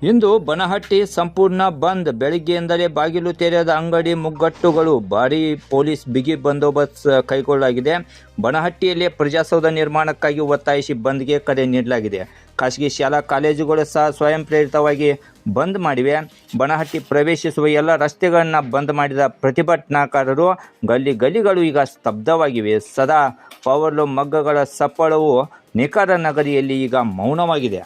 ಇಂದು ಬನಹಟ್ಟಿ ಸಂಪೂರ್ಣ ಬಂದ್. ಬೆಳಗ್ಗೆಯಿಂದಲೇ ಬಾಗಿಲು ತೆರೆದ ಅಂಗಡಿ ಮುಗ್ಗಟ್ಟುಗಳು. ಭಾರೀ ಪೊಲೀಸ್ ಬಿಗಿ ಬಂದೋಬಸ್ತ್ ಕೈಗೊಳ್ಳಲಾಗಿದೆ. ಬನಹಟ್ಟಿಯಲ್ಲಿ ಪ್ರಜಾಸೌಧ ನಿರ್ಮಾಣಕ್ಕಾಗಿ ಒತ್ತಾಯಿಸಿ ಬಂದ್ಗೆ ಕರೆ ನೀಡಲಾಗಿದೆ. ಖಾಸಗಿ ಶಾಲಾ ಕಾಲೇಜುಗಳು ಸಹ ಸ್ವಯಂ ಪ್ರೇರಿತವಾಗಿ ಬಂದ್ ಮಾಡಿವೆ. ಬನಹಟ್ಟಿ ಪ್ರವೇಶಿಸುವ ಎಲ್ಲ ರಸ್ತೆಗಳನ್ನು ಬಂದ್ ಮಾಡಿದ ಪ್ರತಿಭಟನಾಕಾರರು ಗಲ್ಲಿಗಳು ಈಗ ಸ್ತಬ್ಧವಾಗಿವೆ. ಸದಾ ಪವರ್ಲೂಮ್ ಮಗ್ಗಗಳ ಸಪ್ಪಳವು ನೇಕಾರ ನಗರಿಯಲ್ಲಿ ಈಗ ಮೌನವಾಗಿದೆ.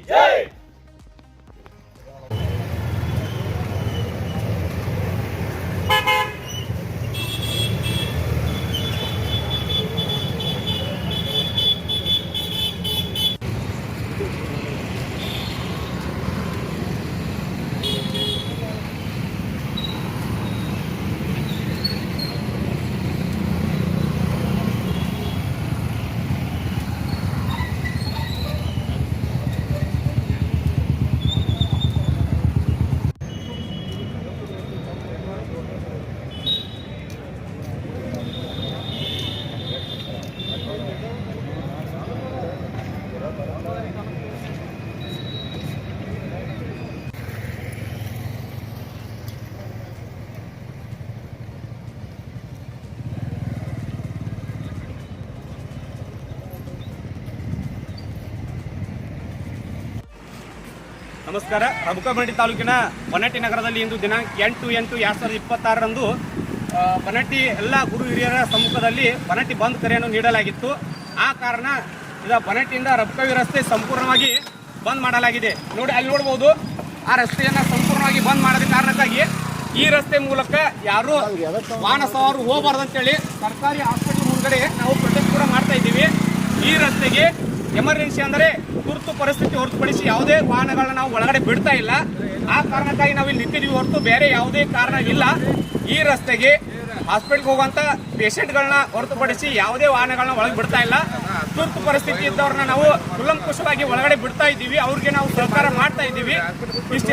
जय ನಮಸ್ಕಾರ. ರಬಕಬಂಡಿ ತಾಲೂಕಿನ ಬನಹಟ್ಟಿ ನಗರದಲ್ಲಿ ಇಂದು ದಿನಾಂಕ 8/8/2026 ಬನಹಟ್ಟಿ ಎಲ್ಲ ಗುರು ಹಿರಿಯರ ಸಮ್ಮುಖದಲ್ಲಿ ಬನಹಟ್ಟಿ ಬಂದ್ ಕರೆಯನ್ನು ನೀಡಲಾಗಿತ್ತು. ಆ ಕಾರಣ ಬನಹಟ್ಟಿಯಿಂದ ರಬಕವಿ ರಸ್ತೆ ಸಂಪೂರ್ಣವಾಗಿ ಬಂದ್ ಮಾಡಲಾಗಿದೆ. ನೋಡಿ, ಅಲ್ಲಿ ನೋಡ್ಬೋದು, ಆ ರಸ್ತೆಯನ್ನು ಸಂಪೂರ್ಣವಾಗಿ ಬಂದ್ ಮಾಡೋದ ಕಾರಣಕ್ಕಾಗಿ ಈ ರಸ್ತೆ ಮೂಲಕ ಯಾರು ವಾಹನ ಸವಾರರು ಹೋಗಬಾರ್ದಂತೇಳಿ ಸರ್ಕಾರಿ ಹಾಸ್ಪಿಟಲ್ ಮುಂದ್ಗಡೆ ನಾವು ಪ್ರೊಟೆಸ್ಟ್ ಕೂಡ ಮಾಡ್ತಾ ಇದ್ದೀವಿ. ಈ ರಸ್ತೆಗೆ ಎಮರ್ಜೆನ್ಸಿ ಅಂದರೆ ತುರ್ತು ಪರಿಸ್ಥಿತಿ ಹೊರತುಪಡಿಸಿ ಯಾವುದೇ ವಾಹನಗಳನ್ನ ನಾವು ಒಳಗಡೆ ಬಿಡ್ತಾ ಇಲ್ಲ. ಆ ಕಾರಣಕ್ಕಾಗಿ ನಾವು ಇಲ್ಲಿ ನಿಂತಿದ್ದೀವಿ ಹೊರತು ಬೇರೆ ಯಾವುದೇ ಕಾರಣ ಇಲ್ಲ. ಈ ರಸ್ತೆಗೆ ಹಾಸ್ಪಿಟಲ್ಗೆ ಹೋಗುವಂತ ಪೇಷಂಟ್ಗಳನ್ನ ಹೊರತುಪಡಿಸಿ ಯಾವುದೇ ವಾಹನಗಳನ್ನ ಒಳಗೆ ಬಿಡ್ತಾ ಇಲ್ಲ. ತುರ್ತು ಪರಿಸ್ಥಿತಿ ಇದ್ದವ್ರನ್ನ ನಾವು ಕುಲಂಕುಷವಾಗಿ ಒಳಗಡೆ ಬಿಡ್ತಾ ಇದ್ದೀವಿ. ಅವ್ರಿಗೆ ನಾವು ಸಹಕಾರ ಮಾಡ್ತಾ ಇದ್ದೀವಿ. ಇಷ್ಟು